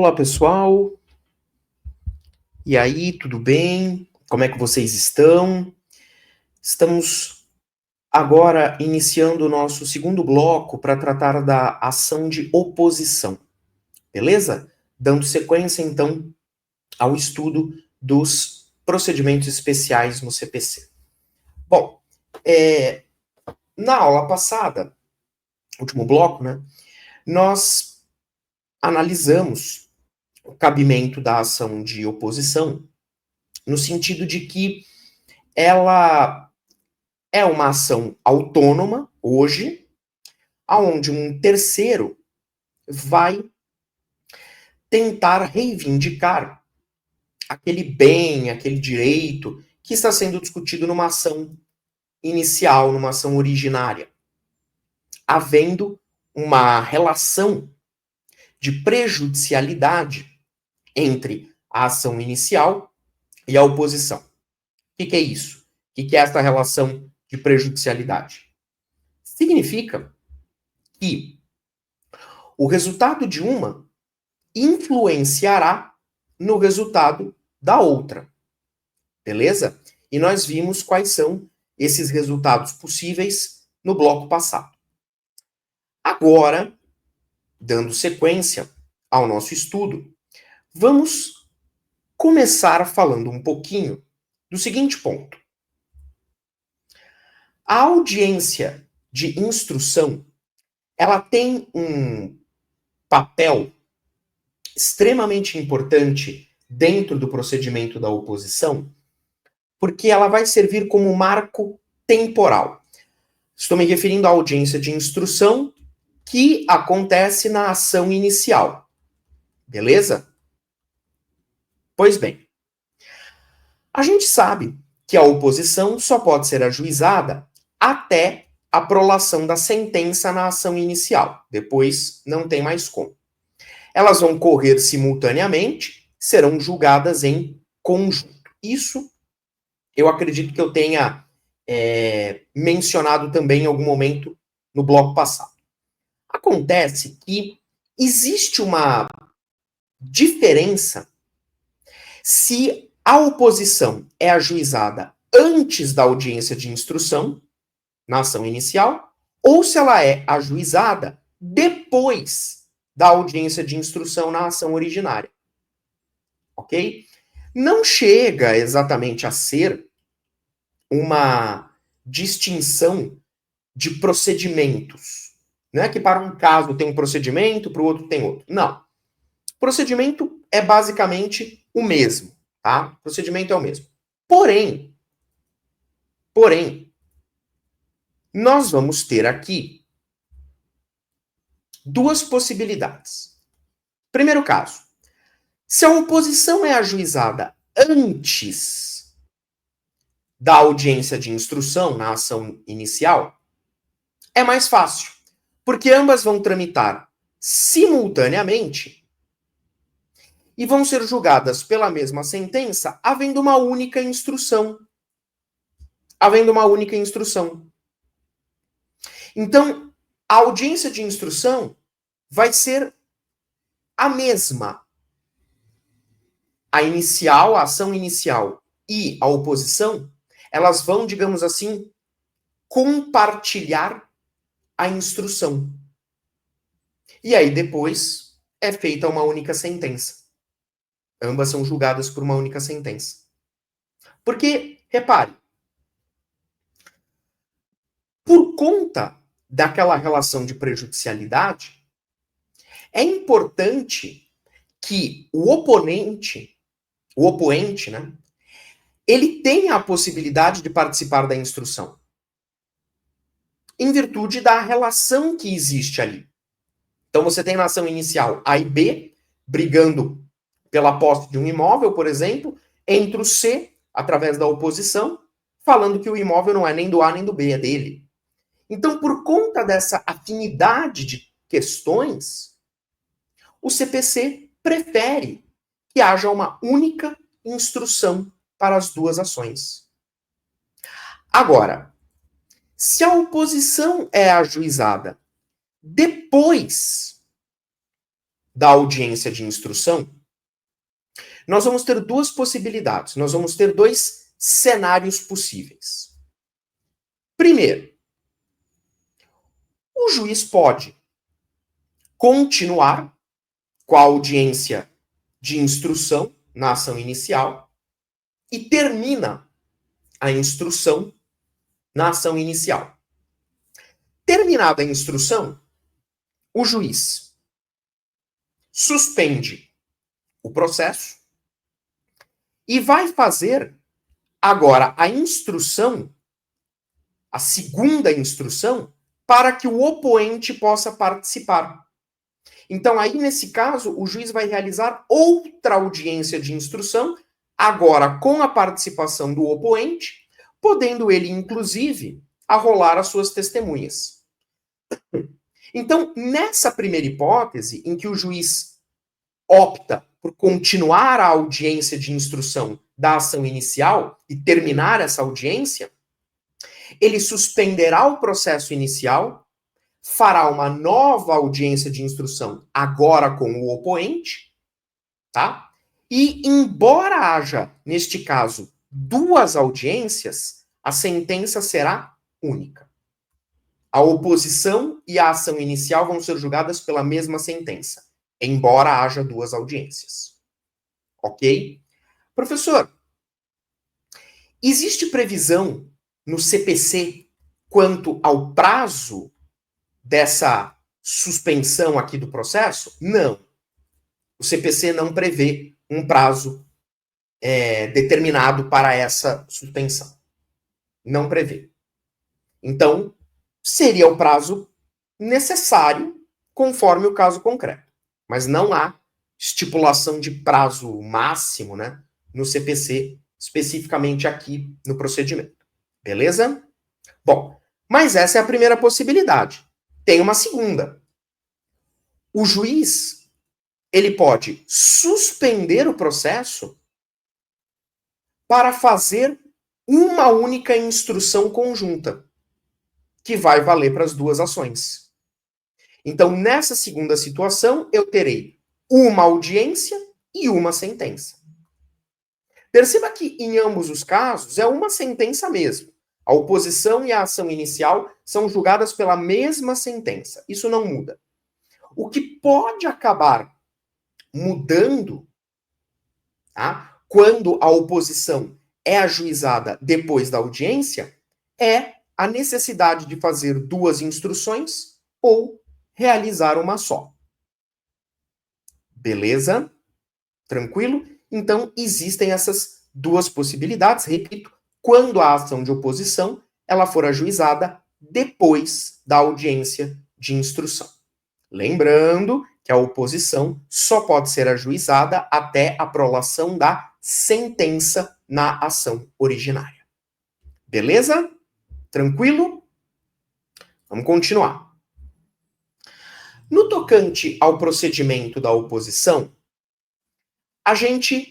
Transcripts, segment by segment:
Olá, pessoal. E aí, tudo bem? Como é que vocês estão? Estamos agora iniciando o nosso segundo bloco para tratar da ação de oposição, beleza? Dando sequência, então, ao estudo dos procedimentos especiais no CPC. Bom, na aula passada, último bloco, né, nós analisamos o cabimento da ação de oposição no sentido de que ela é uma ação autônoma, hoje, aonde um terceiro vai tentar reivindicar aquele bem, aquele direito que está sendo discutido numa ação inicial, numa ação originária, havendo uma relação de prejudicialidade entre a ação inicial e a oposição. O que é isso? O que é essa relação de prejudicialidade? Significa que o resultado de uma influenciará no resultado da outra. Beleza? E nós vimos quais são esses resultados possíveis no bloco passado. Agora, dando sequência ao nosso estudo, vamos começar falando um pouquinho do seguinte ponto. A audiência de instrução, ela tem um papel extremamente importante dentro do procedimento da oposição, porque ela vai servir como marco temporal. Estou me referindo à audiência de instrução que acontece na ação inicial. Beleza? Pois bem, a gente sabe que a oposição só pode ser ajuizada até a prolação da sentença na ação inicial. Depois não tem mais como. Elas vão correr simultaneamente, serão julgadas em conjunto. Isso eu acredito que eu tenha mencionado também em algum momento no bloco passado. Acontece que existe uma diferença se a oposição é ajuizada antes da audiência de instrução, na ação inicial, ou se ela é ajuizada depois da audiência de instrução na ação originária. Ok? Não chega exatamente a ser uma distinção de procedimentos. Não é que para um caso tem um procedimento, para o outro tem outro. Não. O procedimento é basicamente o mesmo, tá? O procedimento é o mesmo. Porém, nós vamos ter aqui duas possibilidades. Primeiro caso, se a oposição é ajuizada antes da audiência de instrução na ação inicial, é mais fácil, porque ambas vão tramitar simultaneamente e vão ser julgadas pela mesma sentença, havendo uma única instrução. Então, a audiência de instrução vai ser a mesma. A inicial, a ação inicial e a oposição, elas vão, digamos assim, compartilhar a instrução. E aí depois é feita uma única sentença. Ambas são julgadas por uma única sentença. Porque, repare, por conta daquela relação de prejudicialidade, é importante que o oponente, né, ele tenha a possibilidade de participar da instrução, em virtude da relação que existe ali. Então você tem na ação inicial A e B brigando pela posse de um imóvel, por exemplo, entre o C, através da oposição, falando que o imóvel não é nem do A nem do B, é dele. Então, por conta dessa afinidade de questões, o CPC prefere que haja uma única instrução para as duas ações. Agora, se a oposição é ajuizada depois da audiência de instrução, nós vamos ter duas possibilidades, nós vamos ter dois cenários possíveis. Primeiro, o juiz pode continuar com a audiência de instrução na ação inicial e termina a instrução na ação inicial. Terminada a instrução, o juiz suspende o processo e vai fazer agora a instrução, a segunda instrução, para que o opoente possa participar. Então, aí, nesse caso, o juiz vai realizar outra audiência de instrução, agora com a participação do opoente, podendo ele, inclusive, arrolar as suas testemunhas. Então, nessa primeira hipótese, em que o juiz opta por continuar a audiência de instrução da ação inicial e terminar essa audiência, ele suspenderá o processo inicial, fará uma nova audiência de instrução, agora com o opoente, tá? E, embora haja, neste caso, duas audiências, a sentença será única. A oposição e a ação inicial vão ser julgadas pela mesma sentença, embora haja duas audiências. Ok? Professor, existe previsão no CPC quanto ao prazo dessa suspensão aqui do processo? Não. O CPC não prevê um prazo determinado para essa suspensão. Não prevê. Então, seria o prazo necessário conforme o caso concreto. Mas não há estipulação de prazo máximo, né, no CPC, especificamente aqui no procedimento. Beleza? Bom, mas essa é a primeira possibilidade. Tem uma segunda. O juiz, ele pode suspender o processo para fazer uma única instrução conjunta, que vai valer para as duas ações. Então, nessa segunda situação, eu terei uma audiência e uma sentença. Perceba que, em ambos os casos, é uma sentença mesmo. A oposição e a ação inicial são julgadas pela mesma sentença. Isso não muda. O que pode acabar mudando, tá, quando a oposição é ajuizada depois da audiência, é a necessidade de fazer duas instruções ou realizar uma só. Beleza? Tranquilo? Então, existem essas duas possibilidades, repito, quando a ação de oposição ela for ajuizada depois da audiência de instrução. Lembrando que a oposição só pode ser ajuizada até a prolação da sentença na ação originária. Beleza? Tranquilo? Vamos continuar. No tocante ao procedimento da oposição, a gente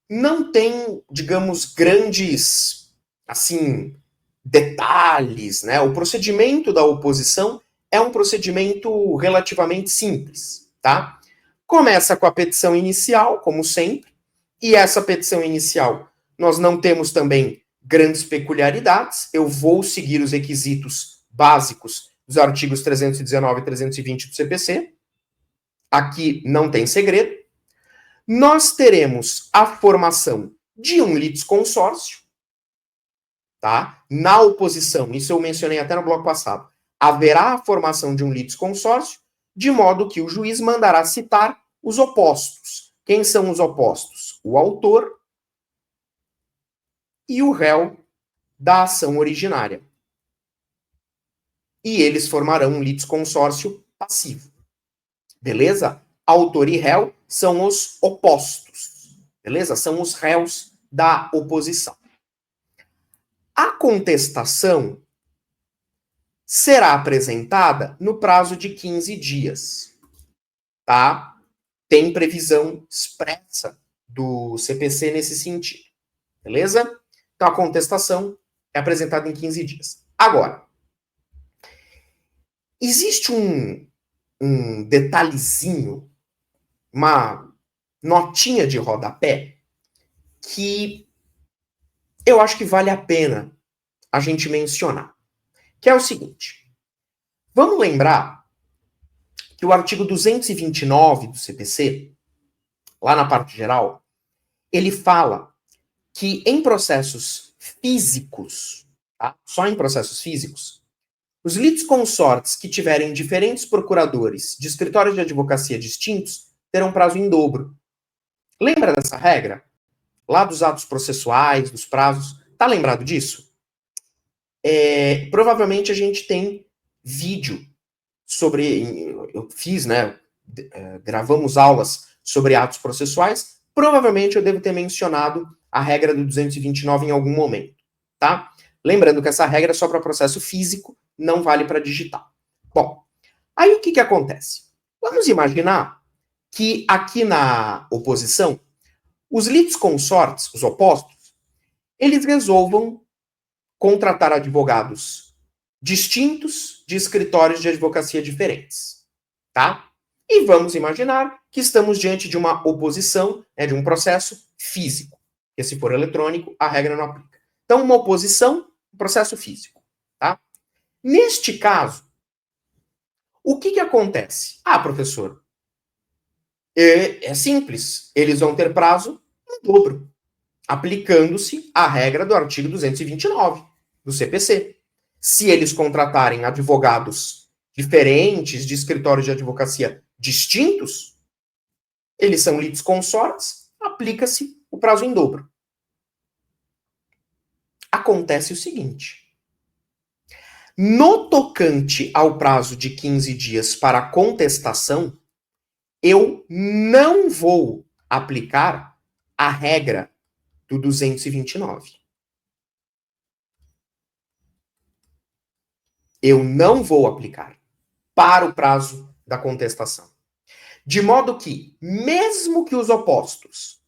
não tem, digamos, grandes, assim, detalhes, né? O procedimento da oposição é um procedimento relativamente simples, tá? Começa com a petição inicial, como sempre, e essa petição inicial nós não temos também grandes peculiaridades. Eu vou seguir os requisitos básicos dos artigos 319 e 320 do CPC. Aqui não tem segredo. Nós teremos a formação de um litisconsórcio, tá? Na oposição, isso eu mencionei até no bloco passado, haverá a formação de um litisconsórcio, de modo que o juiz mandará citar os opostos. Quem são os opostos? O autor e o réu da ação originária. E eles formarão um litisconsórcio passivo. Beleza? Autor e réu são os opostos. Beleza? São os réus da oposição. A contestação será apresentada no prazo de 15 dias. Tá? Tem previsão expressa do CPC nesse sentido. Beleza? Então, a contestação é apresentada em 15 dias. Agora, existe um detalhezinho uma notinha de rodapé que eu acho que vale a pena a gente mencionar, que é o seguinte. Vamos lembrar que o artigo 229 do CPC, lá na parte geral, ele fala que em processos físicos, tá? Só em processos físicos, os litisconsortes que tiverem diferentes procuradores de escritórios de advocacia distintos terão prazo em dobro. Lembra dessa regra? Lá dos atos processuais, dos prazos. Tá lembrado disso? Provavelmente a gente tem vídeo sobre. Eu fiz, né? Gravamos aulas sobre atos processuais. Provavelmente eu devo ter mencionado a regra do 229 em algum momento, tá? Lembrando que essa regra é só para processo físico, não vale para digital. Bom, aí o que acontece? Vamos imaginar que aqui na oposição, os litisconsortes, os opostos, eles resolvam contratar advogados distintos de escritórios de advocacia diferentes, tá? E vamos imaginar que estamos diante de uma oposição, de um processo físico, porque se for eletrônico, a regra não aplica. Então, uma oposição, um processo físico, tá? Neste caso, o que acontece? Ah, professor, é simples. Eles vão ter prazo em dobro, aplicando-se a regra do artigo 229 do CPC. Se eles contratarem advogados diferentes de escritórios de advocacia distintos, eles são litisconsortes, aplica-se o prazo em dobro. Acontece o seguinte: no tocante ao prazo de 15 dias para contestação, eu não vou aplicar a regra do 229. Eu não vou aplicar para o prazo da contestação. De modo que, mesmo que os opostos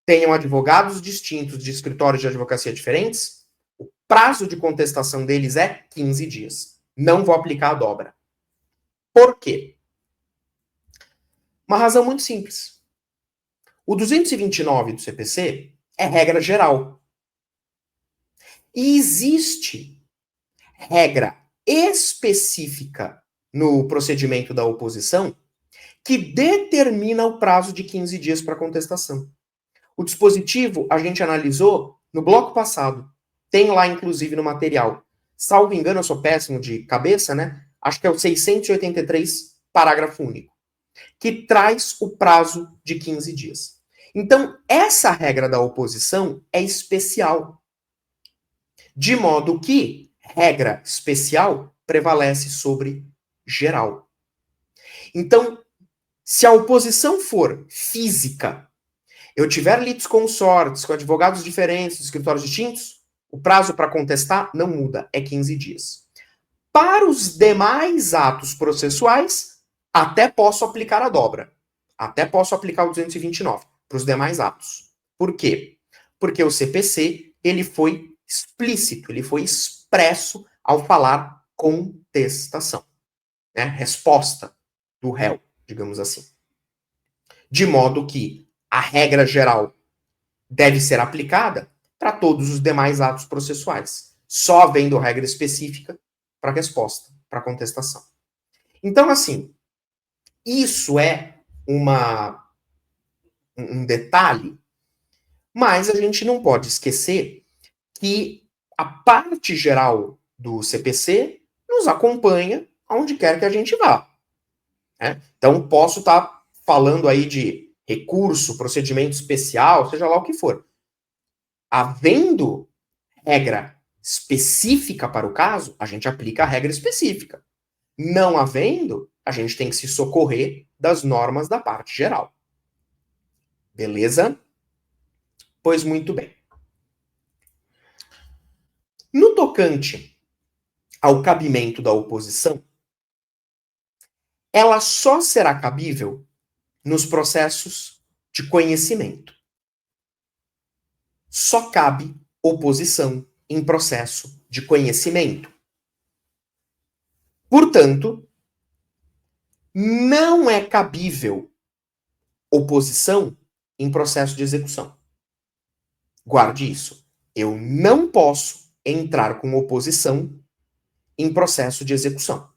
tenham advogados distintos de escritórios de advocacia diferentes, o prazo de contestação deles é 15 dias. Não vou aplicar a dobra. Por quê? Uma razão muito simples. O 229 do CPC é regra geral. E existe regra específica no procedimento da oposição que determina o prazo de 15 dias para contestação. O dispositivo a gente analisou no bloco passado. Tem lá, inclusive, no material. Salvo engano, eu sou péssimo de cabeça, né? Acho que é o 683, parágrafo único, que traz o prazo de 15 dias. Então, essa regra da oposição é especial. De modo que regra especial prevalece sobre geral. Então, se a oposição for física, eu tiver litisconsortes com advogados diferentes, escritórios distintos, o prazo para contestar não muda, é 15 dias. Para os demais atos processuais, até posso aplicar a dobra. Até posso aplicar o 229 para os demais atos. Por quê? Porque o CPC, ele foi explícito, ele foi expresso ao falar contestação, né? Resposta do réu, digamos assim. De modo que a regra geral deve ser aplicada para todos os demais atos processuais, só havendo regra específica para resposta, para contestação. Então, assim, isso é um detalhe, mas a gente não pode esquecer que a parte geral do CPC nos acompanha aonde quer que a gente vá. Né? Então, posso estar falando aí de recurso, procedimento especial, seja lá o que for. Havendo regra específica para o caso, a gente aplica a regra específica. Não havendo, a gente tem que se socorrer das normas da parte geral. Beleza? Pois muito bem. No tocante ao cabimento da oposição, ela só será cabível nos processos de conhecimento. Só cabe oposição em processo de conhecimento. Portanto, não é cabível oposição em processo de execução. Guarde isso. Eu não posso entrar com oposição em processo de execução.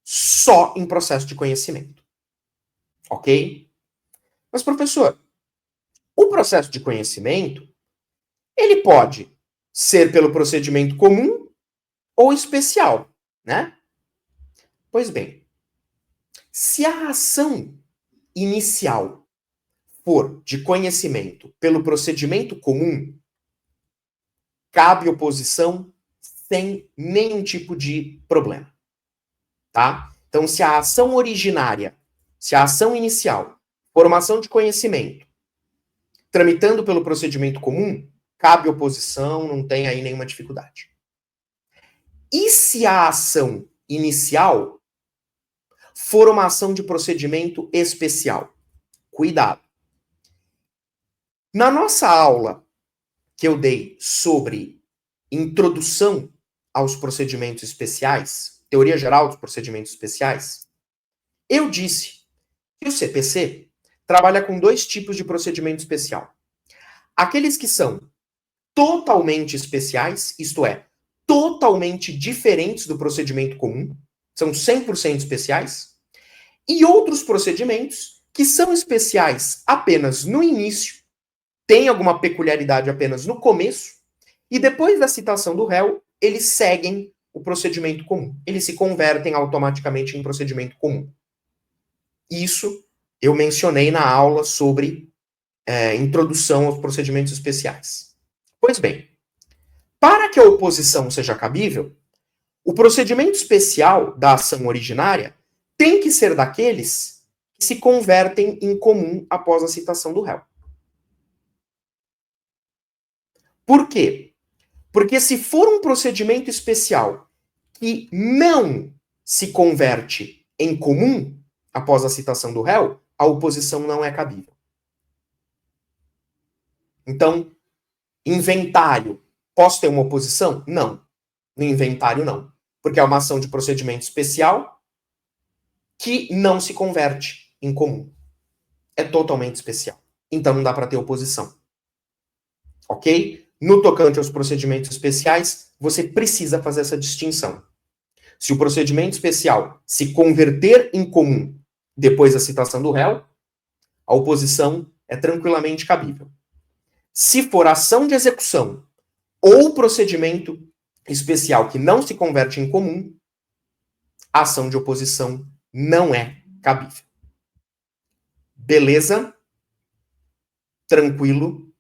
Só em processo de conhecimento. Ok? Mas, professor, o processo de conhecimento, ele pode ser pelo procedimento comum ou especial, né? Pois bem, se a ação inicial for de conhecimento pelo procedimento comum, cabe oposição sem nenhum tipo de problema, tá? Então, se a ação originária, se a ação inicial, formação de conhecimento, tramitando pelo procedimento comum, cabe oposição, não tem aí nenhuma dificuldade. E se a ação inicial for uma ação de procedimento especial? Cuidado. Na nossa aula que eu dei sobre introdução aos procedimentos especiais, teoria geral dos procedimentos especiais, eu disse que o CPC trabalha com dois tipos de procedimento especial. Aqueles que são totalmente especiais, isto é, totalmente diferentes do procedimento comum, são 100% especiais, e outros procedimentos que são especiais apenas no início, tem alguma peculiaridade apenas no começo, e depois da citação do réu, eles seguem o procedimento comum. Eles se convertem automaticamente em procedimento comum. Isso eu mencionei na aula sobre introdução aos procedimentos especiais. Pois bem, para que a oposição seja cabível, o procedimento especial da ação originária tem que ser daqueles que se convertem em comum após a citação do réu. Por quê? Porque se for um procedimento especial que não se converte em comum após a citação do réu, a oposição não é cabível. Então, inventário, posso ter uma oposição? Não. No inventário, não. Porque é uma ação de procedimento especial que não se converte em comum. É totalmente especial. Então, não dá para ter oposição. Ok? No tocante aos procedimentos especiais, você precisa fazer essa distinção. Se o procedimento especial se converter em comum depois da citação do réu, a oposição é tranquilamente cabível. Se for ação de execução ou procedimento especial que não se converte em comum, a ação de oposição não é cabível. Beleza? Tranquilo?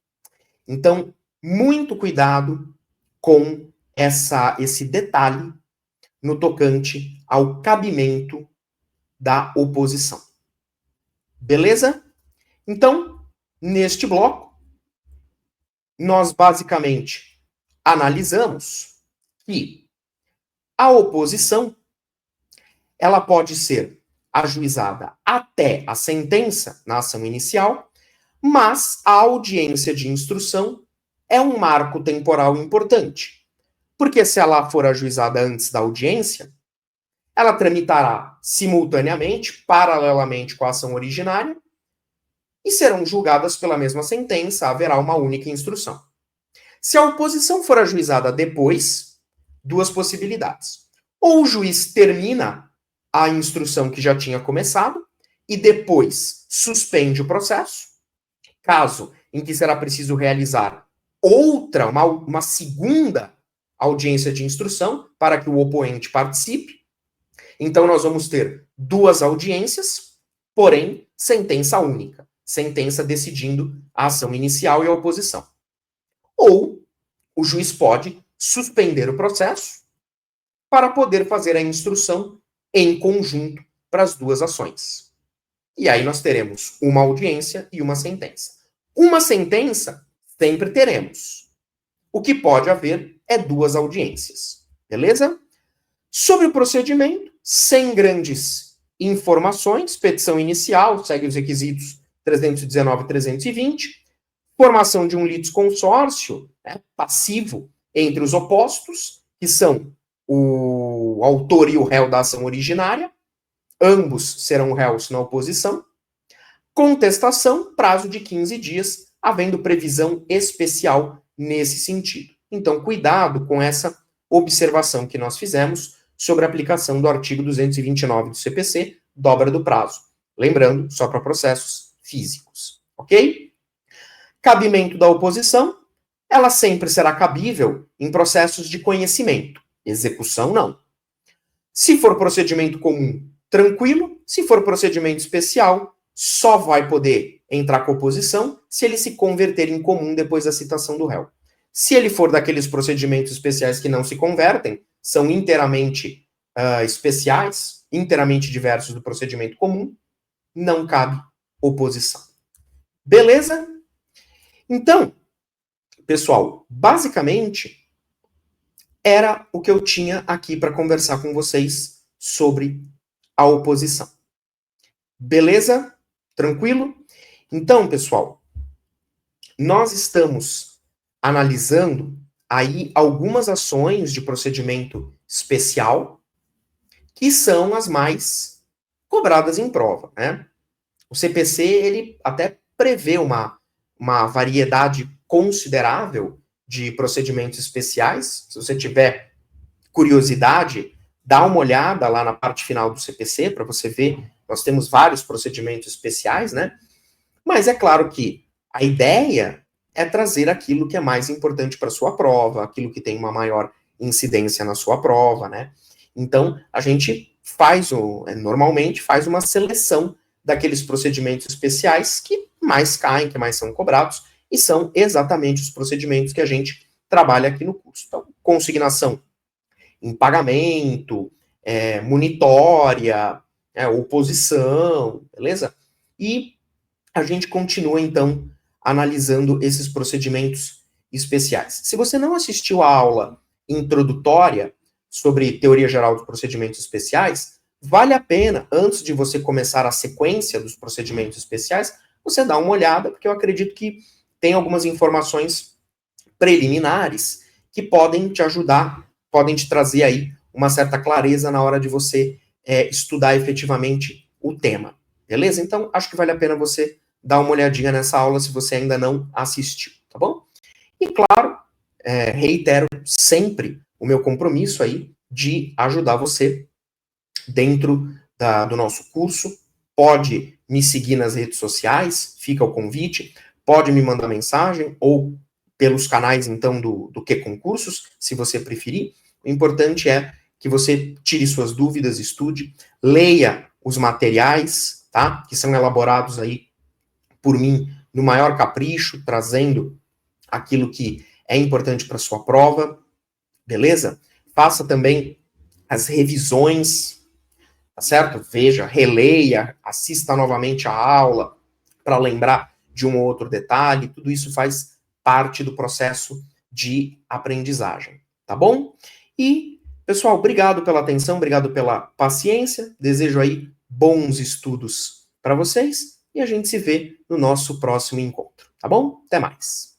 Então, muito cuidado com esse detalhe no tocante ao cabimento da oposição. Beleza? Então, neste bloco, nós basicamente analisamos que a oposição ela pode ser ajuizada até a sentença na ação inicial, mas a audiência de instrução é um marco temporal importante, porque se ela for ajuizada antes da audiência, ela tramitará simultaneamente, paralelamente com a ação originária, e serão julgadas pela mesma sentença, haverá uma única instrução. Se a oposição for ajuizada depois, duas possibilidades. Ou o juiz termina a instrução que já tinha começado e depois suspende o processo, caso em que será preciso realizar uma segunda audiência de instrução para que o oponente participe. Então, nós vamos ter duas audiências, porém, sentença única. Sentença decidindo a ação inicial e a oposição. Ou o juiz pode suspender o processo para poder fazer a instrução em conjunto para as duas ações. E aí nós teremos uma audiência e uma sentença. Uma sentença sempre teremos. O que pode haver é duas audiências. Beleza? Sobre o procedimento, sem grandes informações, petição inicial, segue os requisitos 319 e 320, formação de um litisconsórcio, passivo entre os opostos, que são o autor e o réu da ação originária, ambos serão réus na oposição, Contestação, prazo de 15 dias, havendo previsão especial nesse sentido. Então, cuidado com essa observação que nós fizemos sobre a aplicação do artigo 229 do CPC, dobra do prazo. Lembrando, só para processos físicos, ok? Cabimento da oposição, ela sempre será cabível em processos de conhecimento. Execução, não. Se for procedimento comum, tranquilo. Se for procedimento especial, só vai poder entrar com oposição se ele se converter em comum depois da citação do réu. Se ele for daqueles procedimentos especiais que não se convertem, são inteiramente especiais, inteiramente diversos do procedimento comum, não cabe oposição. Beleza? Então, pessoal, basicamente, era o que eu tinha aqui para conversar com vocês sobre a oposição. Beleza? Tranquilo? Então, pessoal, nós estamos analisando aí algumas ações de procedimento especial que são as mais cobradas em prova, né? O CPC, ele até prevê uma variedade considerável de procedimentos especiais. Se você tiver curiosidade, dá uma olhada lá na parte final do CPC para você ver. Nós temos vários procedimentos especiais, né? Mas é claro que a ideia é trazer aquilo que é mais importante para a sua prova, aquilo que tem uma maior incidência na sua prova, né? Então, a gente normalmente faz uma seleção daqueles procedimentos especiais que mais caem, que mais são cobrados, e são exatamente os procedimentos que a gente trabalha aqui no curso. Então, consignação em pagamento, monitória, oposição, beleza? E a gente continua, então, analisando esses procedimentos especiais. Se você não assistiu à aula introdutória sobre teoria geral dos procedimentos especiais, vale a pena, antes de você começar a sequência dos procedimentos especiais, você dar uma olhada, porque eu acredito que tem algumas informações preliminares que podem te ajudar, podem te trazer aí uma certa clareza na hora de você estudar efetivamente o tema. Beleza? Então, acho que vale a pena você dar uma olhadinha nessa aula se você ainda não assistiu, tá bom? E, claro, reitero sempre o meu compromisso aí de ajudar você dentro do nosso curso. Pode me seguir nas redes sociais, fica o convite, pode me mandar mensagem, ou pelos canais, então, do QConcursos, se você preferir. O importante é que você tire suas dúvidas, estude, leia os materiais, tá? Que são elaborados aí por mim no maior capricho, trazendo aquilo que é importante para sua prova, beleza? Faça também as revisões, tá certo? Veja, releia, assista novamente a aula para lembrar de um ou outro detalhe. Tudo isso faz parte do processo de aprendizagem, tá bom? E, pessoal, obrigado pela atenção, obrigado pela paciência. Desejo aí bons estudos para vocês e a gente se vê no nosso próximo encontro, tá bom? Até mais.